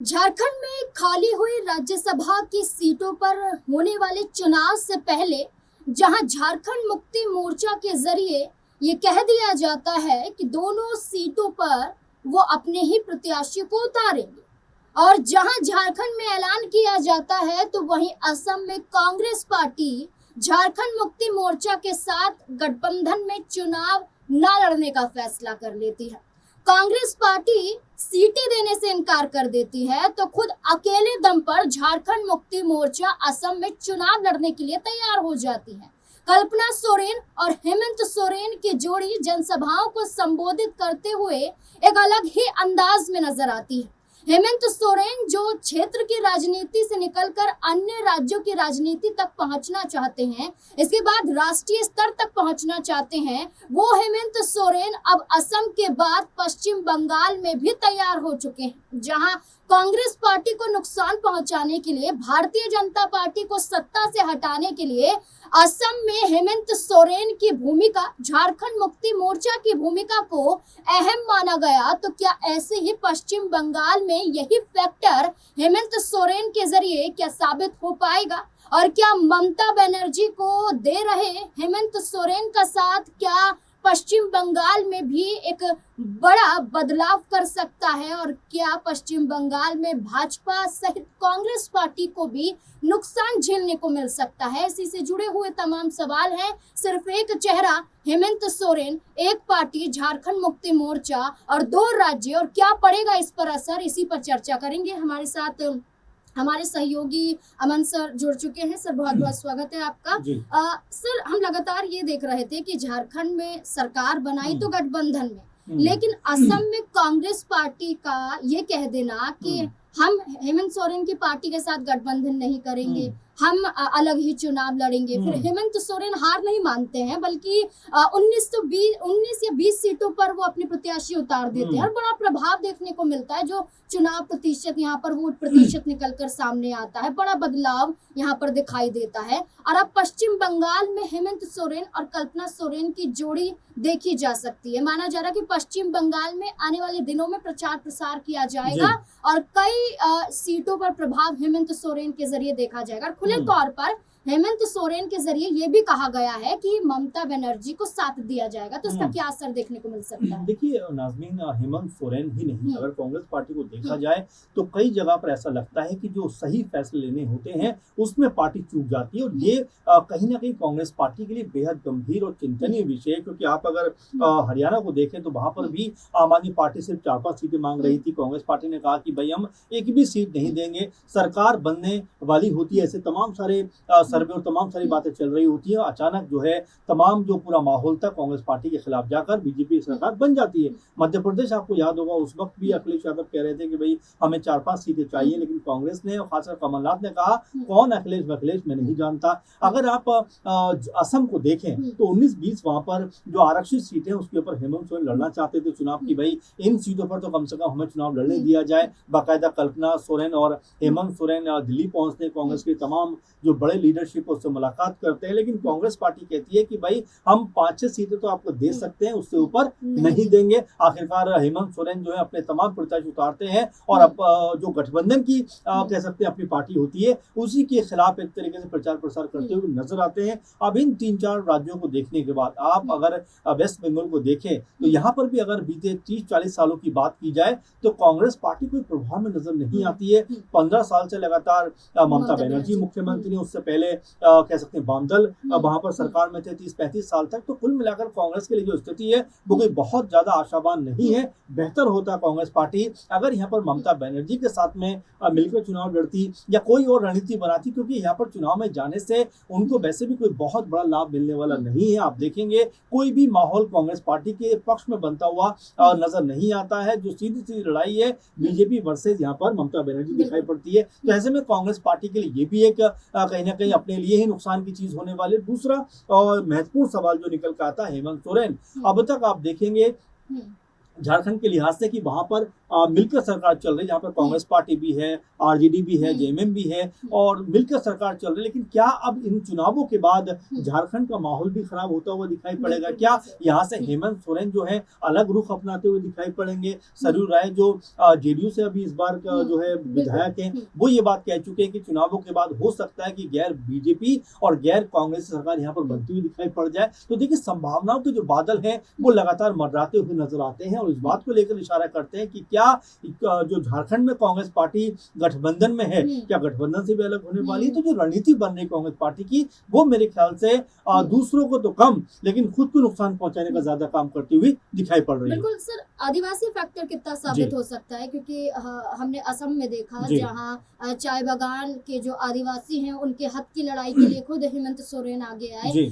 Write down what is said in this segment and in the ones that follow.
झारखंड में खाली हुई राज्यसभा की सीटों पर होने वाले चुनाव से पहले जहां झारखंड मुक्ति मोर्चा के जरिए ये कह दिया जाता है कि दोनों सीटों पर वो अपने ही प्रत्याशी को उतारेंगे, और जहां झारखंड में ऐलान किया जाता है तो वहीं असम में कांग्रेस पार्टी झारखंड मुक्ति मोर्चा के साथ गठबंधन में चुनाव न लड़ने का फैसला कर लेती है। कांग्रेस पार्टी सीटें देने से इनकार कर देती है तो खुद अकेले दम पर झारखंड मुक्ति मोर्चा असम में चुनाव लड़ने के लिए तैयार हो जाती है। कल्पना सोरेन और हेमंत सोरेन की जोड़ी जनसभाओं को संबोधित करते हुए एक अलग ही अंदाज में नजर आती है। हेमंत सोरेन जो क्षेत्र की राजनीति से निकलकर अन्य राज्यों की राजनीति तक पहुंचना चाहते हैं, इसके बाद राष्ट्रीय स्तर तक पहुंचना चाहते हैं, वो हेमंत सोरेन अब असम के बाद पश्चिम बंगाल में भी तैयार हो चुके हैं, जहां कांग्रेस पार्टी को नुकसान पहुंचाने के लिए, भारतीय जनता पार्टी को सत्ता से हटाने के लिए असम में हेमंत सोरेन की भूमिका, झारखंड मुक्ति मोर्चा की भूमिका को अहम माना गया। तो क्या ऐसे ही पश्चिम बंगाल में यही फैक्टर हेमंत सोरेन के जरिए क्या साबित हो पाएगा, और क्या ममता बनर्जी को दे रहे हेमंत सोरेन का साथ क्या पश्चिम बंगाल में भी एक बड़ा बदलाव कर सकता है, और क्या पश्चिम बंगाल में भाजपा सहित कांग्रेस पार्टी को भी नुकसान झेलने को मिल सकता है? इसी से जुड़े हुए तमाम सवाल हैं। सिर्फ एक चेहरा हेमंत सोरेन, एक पार्टी झारखंड मुक्ति मोर्चा और दो राज्य, और क्या पड़ेगा इस पर असर, इसी पर चर्चा करेंगे। हमारे साथ हमारे सहयोगी अमन सर जुड़ चुके हैं। सर, बहुत बहुत स्वागत है आपका। सर, हम लगातार ये देख रहे थे कि झारखंड में सरकार बनाई तो गठबंधन में, लेकिन असम में कांग्रेस पार्टी का ये कह देना कि हम हेमंत सोरेन की पार्टी के साथ गठबंधन नहीं करेंगे, हम अलग ही चुनाव लड़ेंगे। फिर हेमंत सोरेन हार नहीं मानते हैं, बल्कि 19 या 20 सीटों पर वो अपने प्रत्याशी उतार देते हैं, और बड़ा प्रभाव देखने को मिलता है। जो चुनाव प्रतिशत यहाँ पर वोट प्रतिशत निकलकर सामने आता है, बड़ा बदलाव यहाँ पर दिखाई देता है। और अब पश्चिम बंगाल में हेमंत सोरेन और कल्पना सोरेन की जोड़ी देखी जा सकती है। माना जा रहा है कि पश्चिम बंगाल में आने वाले दिनों में प्रचार प्रसार किया जाएगा और कई सीटों पर प्रभाव हेमंत सोरेन के जरिए देखा जाएगा। खुले तौर पर हेमंत सोरेन के जरिए ये भी कहा गया है कि ममता बनर्जी को साथ दिया जाएगा, तो इसका क्या असर देखने को मिल सकता है? देखिए नाज़मीन, हेमंत सोरेन ही नहीं, अगर कांग्रेस पार्टी को देखा जाए तो कई जगह पर ऐसा लगता है कि जो सही फैसले लेने होते हैं उसमें पार्टी चूक जाती है, और ये कहीं ना कहीं कांग्रेस पार्टी के लिए बेहद गंभीर और चिंतनीय विषय है। क्योंकि आप अगर हरियाणा को देखें तो वहां पर भी आम आदमी पार्टी सिर्फ 4-5 सीटें मांग रही थी। कांग्रेस पार्टी ने कहा कि भाई हम एक भी सीट नहीं देंगे, सरकार बनने वाली होती है, ऐसे तमाम सारे सर्वे और तमाम सारी बातें चल रही होती है। अचानक जो है तमाम जो पूरा माहौल था कांग्रेस पार्टी के खिलाफ जाकर बीजेपी सरकार बन जाती है। मध्य प्रदेश आपको याद होगा, उस वक्त भी अखिलेश यादव कह रहे थे कि भाई हमें 4-5 सीटें चाहिए, लेकिन कांग्रेस ने और खासकर कमलनाथ ने कहा कौन अखिलेश मैं नहीं जानता। अगर आप असम को देखें तो 19-20 वहां पर जो आरक्षित सीटें उसके ऊपर हेमंत सोरेन लड़ना चाहते थे चुनाव की, भाई इन सीटों पर तो कम से कम हमें चुनाव लड़ने दिया जाए। बाकायदा कल्पना सोरेन और हेमंत सोरेन दिल्ली पहुंचते, कांग्रेस के तमाम जो बड़े लीडरशिप उससे मुलाकात करते हैं, लेकिन कांग्रेस पार्टी कहती है कि भाई हम 5-6 सीटें तो आपको दे सकते हैं, उससे ऊपर नहीं देंगे। आखिरकार हेमंत सोरेन जो है अपने तमाम प्रत्याशी उतारते हैं, और अब जो गठबंधन की कह सकते हैं अपनी पार्टी होती है, उसी के खिलाफ एक तरीके से प्रचार प्रसार करते हुए नजर आते हैं। अब इन 3-4 राज्यों को देखने के बाद आप अगर वेस्ट बंगाल को देखें तो यहाँ पर भी अगर बीते 30-40 सालों की बात की जाए तो कांग्रेस पार्टी कोई प्रभाव में नजर नहीं आती है। 15 साल से लगातार ममता बनर्जी मुख्यमंत्री, उससे पहले कह सकते हैं बामदल वहां पर सरकार में थे 30-35 साल तक। तो कुल मिलाकर कांग्रेस के लिए जो स्थिति है वो कोई बहुत ज्यादा आशावान नहीं है। बेहतर होता कांग्रेस पार्टी अगर यहाँ पर ममता बनर्जी के साथ में मिलकर चुनाव लड़ती या कोई और रणनीति बनाती, क्योंकि यहाँ पर चुनाव में जाने से उनको वैसे भी कोई बहुत बड़ा लाभ मिलने वाला नहीं है। आप देखेंगे कोई भी माहौल कांग्रेस पार्टी के पक्ष में बनता हुआ नजर नहीं आता है। जो सीधी सीधी लड़ाई है बीजेपी वर्सेज यहाँ पर ममता बनर्जी दिखाई पड़ती है। तो ऐसे में कांग्रेस पार्टी के लिए ये भी एक कहीं ना कहीं अपने लिए ही नुकसान की चीज होने वाली। दूसरा और महत्वपूर्ण सवाल जो निकल कर आता है हेमंत सोरेन, अब तक आप देखेंगे झारखंड के लिहाज से कि वहां पर मिलकर सरकार चल रही है, जहाँ पर कांग्रेस पार्टी भी है, आरजेडी भी है, जेएमएम भी है और मिलकर सरकार चल रही है। लेकिन क्या अब इन चुनावों के बाद झारखंड का माहौल भी खराब होता हुआ दिखाई पड़ेगा? क्या यहाँ से हेमंत सोरेन जो है अलग रुख अपनाते हुए दिखाई पड़ेंगे? सरयू राय जो जेडीयू से अभी इस बार का जो है विधायक है, वो ये बात कह चुके हैं कि चुनावों के बाद हो सकता है कि गैर बीजेपी और गैर कांग्रेस सरकार यहाँ पर बनती हुई दिखाई पड़ जाए। तो देखिए, संभावनाओं के जो बादल हैं वो लगातार मंडराते हुए नजर आते हैं और इस बात को लेकर इशारा करते हैं कि क्या जो झारखंड में कांग्रेस पार्टी गठबंधन में है, क्या गठबंधन से भी अलग होने वाली है? तो जो रणनीति बन रही कांग्रेस पार्टी की, वो मेरे ख्याल से दूसरों को तो कम लेकिन खुद को नुकसान पहुंचाने का ज्यादा काम करती हुई दिखाई पड़ रही है। बिल्कुल सर, आदिवासी फैक्टर कितना साबित हो सकता है, क्योंकि हमने असम में देखा जहां चाय बागान के जो आदिवासी हैं उनके हक की लड़ाई के लिए खुद हेमंत सोरेन आगे आए।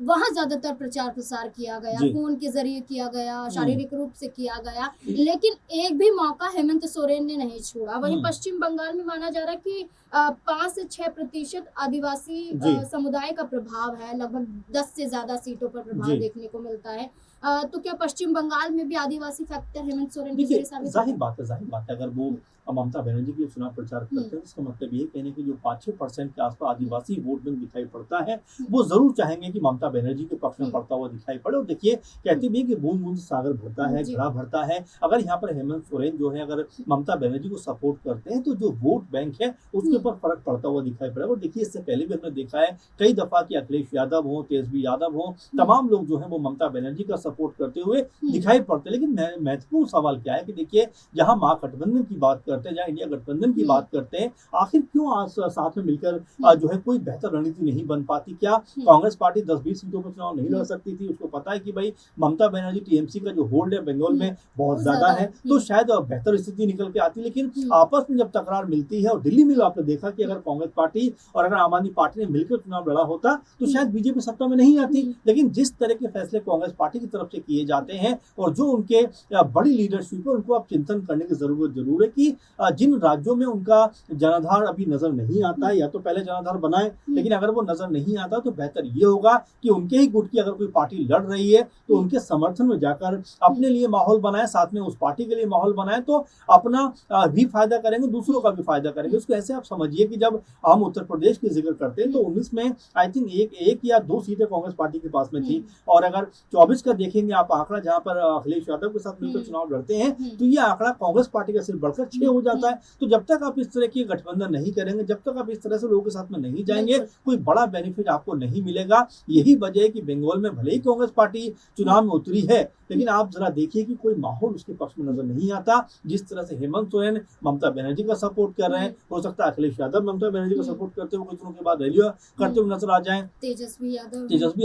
वहां ज्यादातर प्रचार प्रसार किया गया, फोन के जरिए किया गया, शारीरिक रूप से किया गया, लेकिन एक भी मौका हेमंत सोरेन ने नहीं छोड़ा। वहीं पश्चिम बंगाल में माना जा रहा है कि 5 से 6% आदिवासी समुदाय का प्रभाव है, लगभग 10 से ज्यादा सीटों पर प्रभाव देखने को मिलता है। तो क्या पश्चिम बंगाल में भी आदिवासी फैक्टर हेमंत सोरेन की वजह से जाहिर बात है अगर वो ममता बनर्जी के चुनाव प्रचार करते हैं, इसका मतलब ये कहने की जो 5-6% के आसपास आदिवासी वोट बैंक दिखाई पड़ता है, वो जरूर चाहेंगे कि ममता बनर्जी के पक्ष में पड़ता हुआ दिखाई पड़े। और देखिए, कहते भी कि बूंद बूंद सागर भरता है, घड़ा भरता है। अगर यहाँ पर हेमंत सोरेन जो है अगर ममता बनर्जी को सपोर्ट करते हैं तो जो वोट बैंक है उसके ऊपर फर्क पड़ता हुआ दिखाई पड़ेगा। और देखिए, इससे पहले भी हमने देखा है कई दफा कि अखिलेश यादव हो, तेजस्वी यादव हो, तमाम लोग जो है वो ममता बनर्जी का सपोर्ट करते हुए दिखाई पड़ते हैं। लेकिन महत्वपूर्ण सवाल क्या है कि देखिए, जहां महागठबंधन की बात करते हैं, जहां इंडिया गठबंधन की बात करते हैं, आखिर क्यों साथ में मिलकर जो है कोई बेहतर रणनीति नहीं बन पाती? क्या कांग्रेस पार्टी 10-20 सीटों पर चुनाव नहीं लड़ सकती थी? उसको पता है कि भाई ममता बनर्जी टीएमसी का जो होल्ड है बंगाल में बहुत ज्यादा है, तो शायद बेहतर स्थिति निकल के आती। लेकिन आपस में जब तकरार मिलती है, और दिल्ली में आपने देखा कि अगर कांग्रेस पार्टी और अगर आम आदमी पार्टी ने मिलकर चुनाव लड़ा होता तो शायद बीजेपी सत्ता में नहीं आती। लेकिन जिस तरह के फैसले कांग्रेस पार्टी की तरफ से किए जाते हैं और जो उनके बड़ी लीडरशिप है, उनको अब चिंतन करने की जरूर है कि जिन राज्यों में उनका जनाधार अभी नजर नहीं आता है, या तो पहले जनाधार बनाए, लेकिन अगर वो नजर नहीं आता तो बेहतर ये होगा कि उनके ही गुट की अगर कोई पार्टी लड़ रही है तो उनके समर्थन में जाकर अपने लिए माहौल बनाए, साथ में उस पार्टी के लिए माहौल बनाए, तो अपना भी फायदा करेंगे, दूसरों का भी फायदा करेंगे। उसको ऐसे आप समझिए कि जब हम उत्तर प्रदेश की जिक्र करते हैं तो 19 में आई थिंक एक या 2 सीटें कांग्रेस पार्टी के पास में थी, और अगर 24 का देखेंगे आप आंकड़ा, जहां पर अखिलेश यादव के साथ मिलकर चुनाव लड़ते हैं, तो ये आंकड़ा कांग्रेस पार्टी का सिर्फ बढ़कर 6 हो जाता है। तो जब तक आप इस तरह की गठबंधन नहीं करेंगे, जब तक आप इस तरह से लोगों के साथ में नहीं जाएंगे, कोई बड़ा बेनिफिट आपको नहीं मिलेगा। यही वजह है कि बंगाल में भले ही कांग्रेस पार्टी चुनाव में उतरी है, लेकिन आप जरा देखिए कि कोई माहौल उसके पक्ष में नजर नहीं आता। जिस तरह से हेमंत सोरेन ममता बनर्जी का सपोर्ट कर रहे हैं, हो सकता है अखिलेश यादव ममता बनर्जी का सपोर्ट करते हुए कुछ दिनों के बाद रैलियां करते हुए नजर आ जाएं, तेजस्वी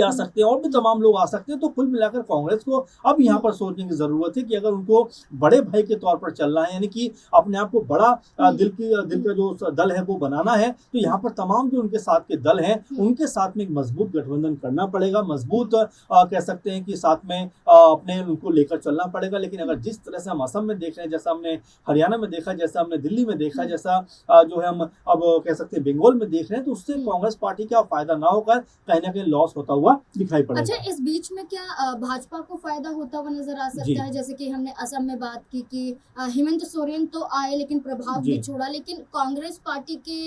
आ सकते हैं, और भी तमाम लोग आ सकते हैं। तो कुल मिलाकर कांग्रेस को अब यहाँ पर सोचने की जरूरत है कि अगर उनको बड़े भाई के तौर पर चलना है, यानी कि अपने आप को बड़ा दिल का जो दल है वो बनाना है, तो यहाँ पर तमाम जो उनके साथ के दल हैं उनके साथ में एक मजबूत गठबंधन करना पड़ेगा, मजबूत कह सकते हैं कि साथ में अपने उनको लेकर चलना पड़ेगा। लेकिन अगर जिस तरह से हम असम में देख रहे हैं, जैसा हमने हरियाणा में देखा, जैसा हमने दिल्ली में देखा, जैसा जो है हम अब कह सकते हैं बंगाल में देख रहे हैं, तो उससे कांग्रेस पार्टी का फायदा ना होकर कहीं ना कहीं लॉस होता हुआ दिखाई पड़ेगा। अच्छा, इस बीच में क्या भाजपा को फायदा होता हुआ नजर आ सकता है? जैसे कि हमने असम में बात की कि हेमंत सोरेन तो आए लेकिन प्रभाव भी छोड़ा, लेकिन कांग्रेस पार्टी के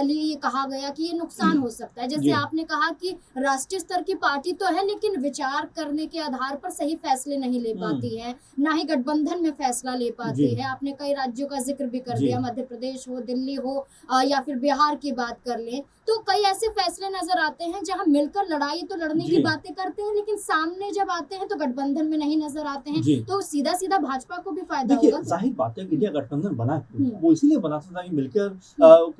लिए ये कहा गया कि ये नुकसान हो सकता है। जैसे आपने कहा कि राष्ट्रीय स्तर की पार्टी तो है, लेकिन विचार करने के आधार पर सही फैसले नहीं ले पाती है, ना ही गठबंधन में फैसला ले पाती है। आपने कई राज्यों का जिक्र भी कर दिया, मध्य प्रदेश हो, दिल्ली हो, या फिर बिहार की बात कर लें, तो कई ऐसे फैसले नजर आते हैं जहां मिलकर लड़ाई तो लड़ने की बातें करते हैं, लेकिन सामने जब आते हैं तो गठबंधन में नहीं नजर आते हैं। तो सीधा सीधा भाजपा को भी फायदा होगा। जाहिर बात है कि इंडिया गठबंधन बना वो इसीलिए बना था कि मिलकर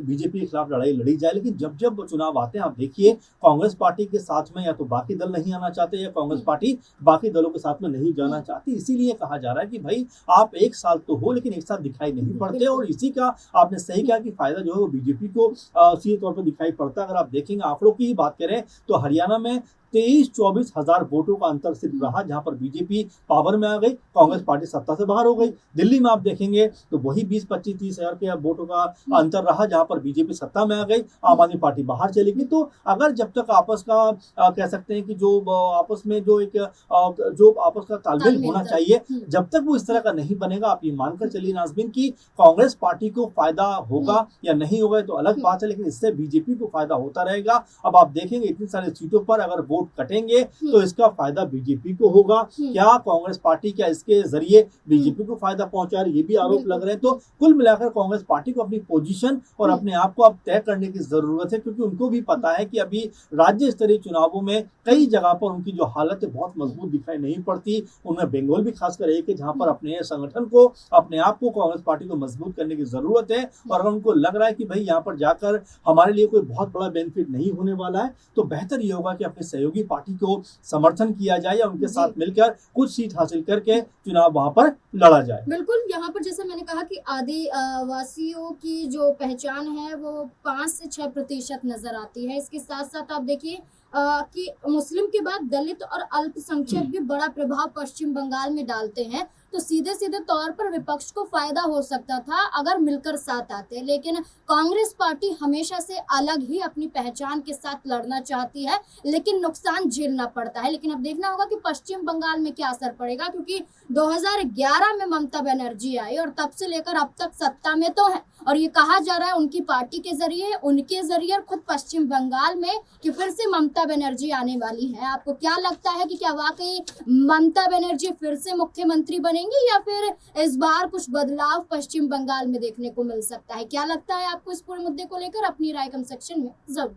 बीजेपी के खिलाफ लड़ाई लड़ी जाए। लेकिन जब जब चुनाव आते हैं, आप देखिए कांग्रेस पार्टी के साथ में या तो बाकी दल नहीं आना चाहते, या कांग्रेस पार्टी बाकी दलों के साथ में नहीं जाना चाहती। इसीलिए कहा जा रहा है कि भाई आप एक साथ तो हो, लेकिन एक साथ दिखाई नहीं पड़ते। और इसी का आपने सही कहा कि फायदा जो है वो बीजेपी को सीधे तौर पर दिखाई पड़ता है। अगर आप देखेंगे, आंकड़ों की ही बात करें तो हरियाणा में 23-24 हजार वोटों का अंतर सिर्फ रहा, जहां पर बीजेपी पावर में आ गई, कांग्रेस पार्टी सत्ता से बाहर हो गई। दिल्ली में आप देखेंगे तो वही 20-25-30 हजार के वोटों का अंतर रहा, जहां पर बीजेपी सत्ता में आ गई, आम आदमी पार्टी बाहर चली गई। तो अगर जब तक आपस का कह सकते हैं कि जो आपस में जो एक जो आपस का तालमेल होना चाहिए, जब तक वो इस तरह का नहीं बनेगा, आप ये मानकर चलिए नाज़मीन कि कांग्रेस पार्टी को फायदा होगा या नहीं होगा तो अलग बात है, लेकिन इससे बीजेपी को फायदा होता रहेगा। अब आप देखेंगे इतनी सारी सीटों पर अगर वोट कटेंगे तो इसका फायदा बीजेपी को होगा। क्या कांग्रेस पार्टी क्या इसके जरिए बीजेपी को फायदा पहुंचा रही, ये भी आरोप लग रहे हैं। तो कुल मिलाकर कांग्रेस पार्टी को अपनी पोजीशन और अपने आप को अब तय करने की जरूरत है, क्योंकि उनको भी पता है कि अभी राज्य स्तरीय चुनावों में कई जगह पर उनकी जो हालत है बहुत मजबूत दिखाई नहीं पड़ती। उनमें बंगाल भी खासकर एक है जहां पर अपने संगठन को, अपने आप को, कांग्रेस पार्टी को मजबूत करने की जरूरत है। और अगर उनको लग रहा है कि भाई यहाँ पर जाकर हमारे लिए कोई बहुत बड़ा बेनिफिट नहीं होने वाला है, तो बेहतर ये होगा कि अपनी सहयोगी पार्टी को समर्थन किया जाए या उनके साथ मिलकर कुछ सीट हासिल करके चुनाव वहां पर लड़ा जाए। बिल्कुल, यहाँ पर जैसे मैंने कहा कि आदिवासियों की जो पहचान है वो 5 से 6% नजर आती है। इसके साथ साथ आप देखिए कि मुस्लिम के बाद दलित और अल्पसंख्यक भी बड़ा प्रभाव पश्चिम बंगाल में डालते हैं। तो सीधे सीधे तौर पर विपक्ष को फायदा हो सकता था अगर मिलकर साथ आते, लेकिन कांग्रेस पार्टी हमेशा से अलग ही अपनी पहचान के साथ लड़ना चाहती है, लेकिन नुकसान झेलना पड़ता है। लेकिन अब देखना होगा कि पश्चिम बंगाल में क्या असर पड़ेगा, क्योंकि 2011 में ममता बनर्जी आई और तब से लेकर अब तक सत्ता में तो है, और ये कहा जा रहा है उनकी पार्टी के जरिए, उनके जरिए और खुद पश्चिम बंगाल में कि फिर से ममता बनर्जी आने वाली है। आपको क्या लगता है कि क्या वाकई ममता बनर्जी फिर से मुख्यमंत्री बनेंगी या फिर इस बार कुछ बदलाव पश्चिम बंगाल में देखने को मिल सकता है? क्या लगता है आपको इस पूरे मुद्दे को लेकर? अपनी राय कमेंट सेक्शन में जरूर दें।